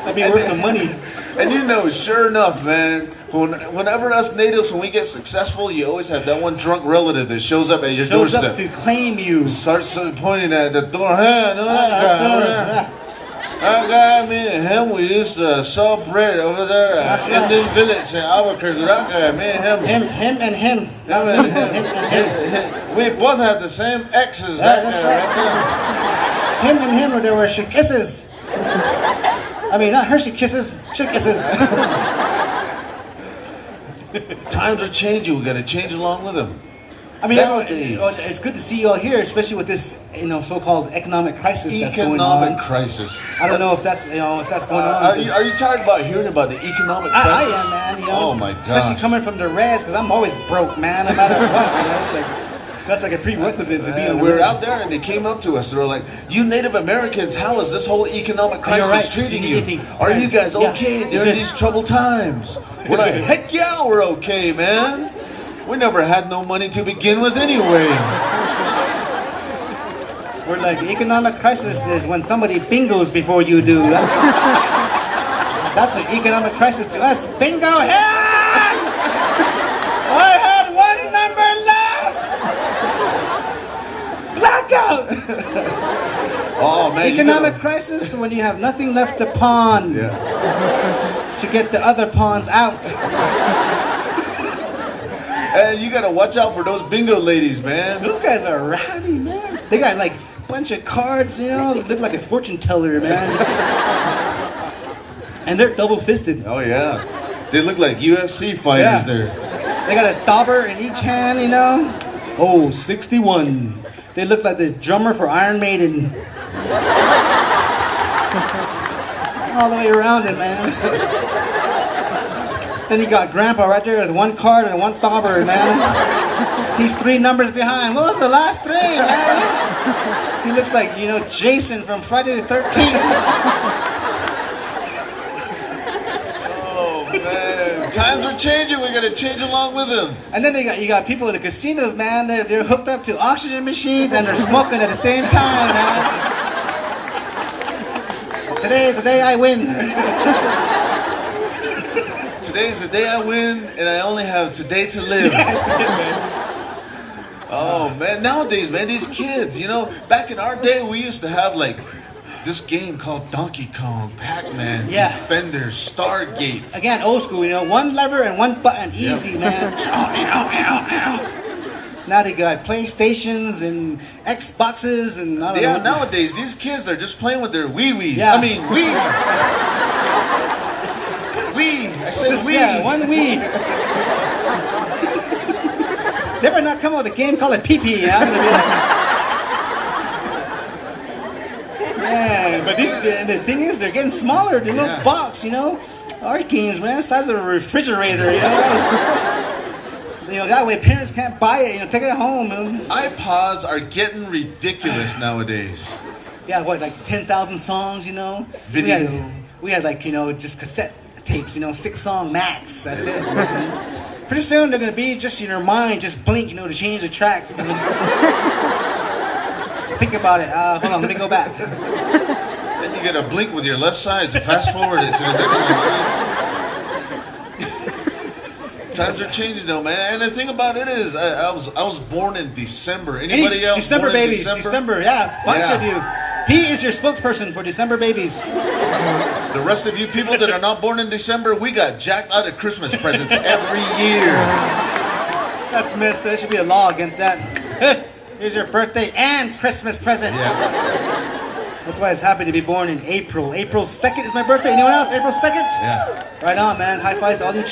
That'd be worth some money. And you know, sure enough, man, whenever us natives, when we get successful, you always have that one drunk relative that shows up at your doorstep. Shows up to claim you. Starts pointing at the door. Hey, no, that guy, me and him, we used to sell bread over there at Indian Village in Albuquerque. That guy, me and him. Him and him. Him and him. We both had the same exes. That guy right there. Him and him, there were kisses. I mean, not Hershey kisses, kisses. Times are changing. We got to change along with them. I mean, it's good to see you all here, especially with this, so-called economic crisis that's going on. Economic crisis. I don't know if that's going on. Are you tired about hearing about the economic crisis? I am, man. Oh my God. Especially coming from the res, because I'm always broke, man. No matter what. That's like a prerequisite to be in the We're out there, and they came up to us. They were like, "You Native Americans, how is this whole economic crisis treating you? Are you guys okay during these troubled times?" We're like, "Heck yeah, we're okay, man. We never had no money to begin with anyway." We're like, the economic crisis is when somebody bingos before you do. That's an economic crisis to us. Bingo! Hey! I had one number left! Blackout! Oh, man. Economic crisis when you have nothing left to pawn. Yeah. To get the other pawns out. And you gotta watch out for those bingo ladies, man. Those guys are rowdy, man. They got like a bunch of cards, they look like a fortune teller, man. And they're double-fisted. Oh, yeah. They look like UFC fighters there. They got a dauber in each hand, Oh, 61. They look like the drummer for Iron Maiden. All the way around it, man. Then you got Grandpa right there with one card and one dauber, man. He's 3 numbers behind. What was the last 3, man? He looks like, Jason from Friday the 13th. Oh, man. Times are changing. We gotta change along with them. And then you got people in the casinos, man. They're hooked up to oxygen machines and they're smoking at the same time, man. Today is the day I win. Today's the day I win, and I only have today to live. Oh, man. Nowadays, man, these kids, back in our day, we used to have, this game called Donkey Kong, Pac-Man, Defenders, Stargate. Again, old school, one lever and one button, easy, man. Now they got PlayStations and Xboxes and I don't know. Nowadays, these kids, they're just playing with their Wii-Wiis. Yeah. I mean, Wii. I said Wii. Yeah, one Wii. They better not come up with a game called Pee-Pee. I'm gonna be like, man, but the thing is, they're getting smaller. They're little box, Art games, man, the size of a refrigerator, That way parents can't buy it, take it home. iPods are getting ridiculous nowadays. Yeah, what, like 10,000 songs, Video. We had just cassette tapes, 6-song max. That's it. Pretty soon they're gonna be just in your mind, just blink, to change the track. Think about it. Hold on, let me go back. Then you get a blink with your left side to fast forward it to the next one. Times are changing though, man. And the thing about it is, I was born in December. Anybody else? December born in babies. December, Bunch of you. He is your spokesperson for December babies. The rest of you people that are not born in December, we got jacked out of Christmas presents every year. That's missed. There should be a law against that. Here's your birthday and Christmas present. Yeah. That's why I was happy to be born in April. April 2nd is my birthday. Anyone else? April 2nd? Yeah. Right on, man. High fives to all you.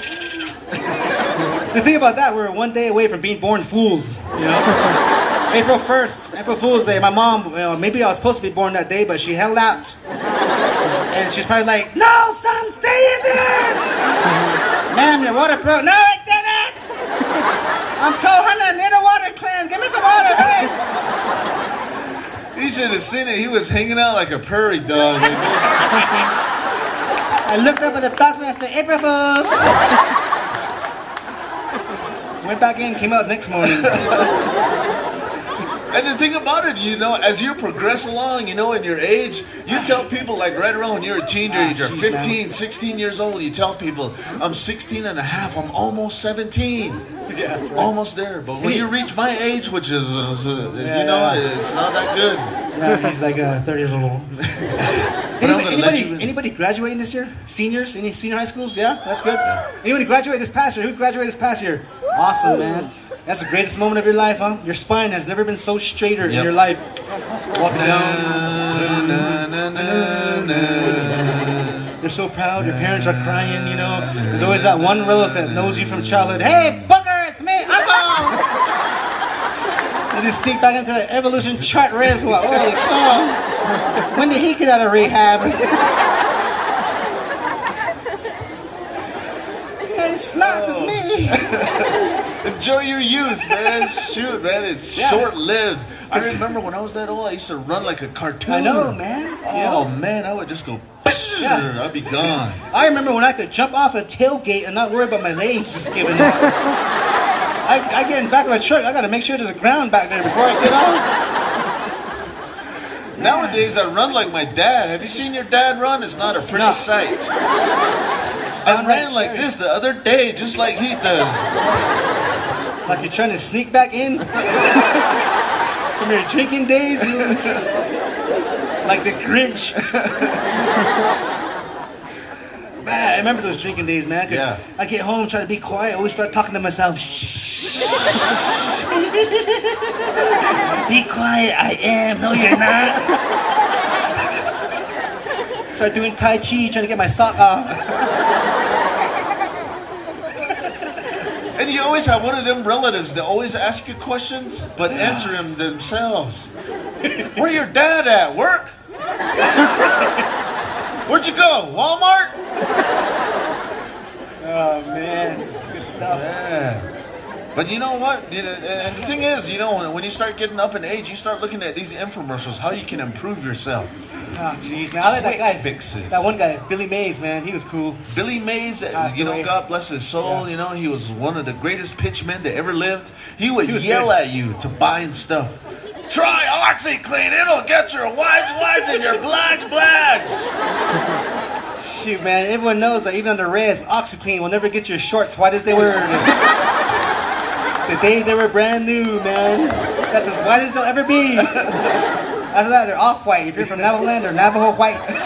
The thing about that, we're one day away from being born fools, April 1st, April Fool's Day. My mom, maybe I was supposed to be born that day, but she held out. And she's probably like, "No, son, stay in there! Ma'am, your water broke." "No, it didn't! I'm 200 in a water cleanse. Give me some water, hurry!" You should have seen it. He was hanging out like a prairie dog. I looked up at the doctor and I said, "April Fools!" Went back in, came out next morning. And the thing about it, as you progress along, in your age, you tell people like right around when you're a teenager, 15, 16 years old, you tell people, I'm 16 and a half, I'm almost 17. Yeah, that's right. Almost there. But when you reach my age, which is, it's not that good. Yeah, he's like 30 years old. Anybody graduating this year? Seniors? Any senior high schools? Yeah, that's good. Anybody graduate this past year? Who graduated this past year? Awesome, man. That's the greatest moment of your life, huh? Your spine has never been so straighter in your life. Walking down. You're so proud. Your parents are crying, There's always that one relative that knows you from childhood. Hey, booger, it's me, Uncle! You just sink back into the evolution chart race. Like, holy cow. When did he get out of rehab? Hey, Snots, it's me. Enjoy your youth, man. Shoot, man, it's short-lived. I remember when I was that old, I used to run like a cartoon. I know, man. Oh, man, I would just go, I'd be gone. I remember when I could jump off a tailgate and not worry about my legs just giving up. I get in the back of my truck, I gotta make sure there's a ground back there before I get off. Nowadays, I run like my dad. Have you seen your dad run? It's not a pretty sight. I ran like this the other day, just like he does. Like you're trying to sneak back in from your drinking days, like the Grinch. Man, I remember those drinking days, man. Cause I get home, try to be quiet, I always start talking to myself. Be quiet, I am. No, you're not. Start doing Tai Chi, trying to get my sock off. And you always have one of them relatives that always ask you questions, but answer them themselves. Where your dad at? Work? Where'd you go? Walmart? Oh, man. It's good stuff. Yeah. But you know what? And the thing is, when you start getting up in age, you start looking at these infomercials, how you can improve yourself. Oh, jeez, man. I like that guy. Fixes. That one guy, Billy Mays, man. He was cool. Billy Mays, God bless his soul. Yeah. He was one of the greatest pitchmen that ever lived. He would yell at you to buying stuff. Try OxyClean. It'll get your whites and your blacks. Shoot, man. Everyone knows that even under res, OxyClean will never get your shorts white as they were. The day they were brand new, man. That's as white as they'll ever be. After that, they're off-white. If you're from Navaland, they're Navajo whites.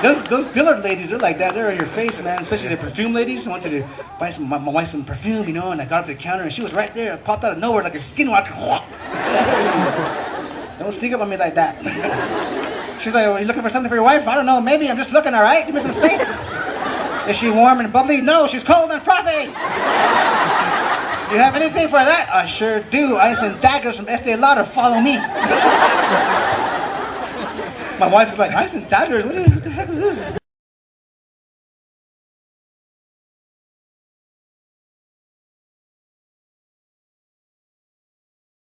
Those Dillard ladies, they're like that. They're in your face, man. Especially the perfume ladies. I wanted to buy my wife some perfume, and I got up to the counter, and she was right there. Popped out of nowhere like a skinwalker. Don't sneak up on me like that. She's like, are you looking for something for your wife? I don't know. Maybe. I'm just looking, all right? Give me some space. Is she warm and bubbly? No, she's cold and frothy. You have anything for that? I sure do. Ice and daggers from Estee Lauder. Follow me. My wife is like, ice and daggers? What the heck is this?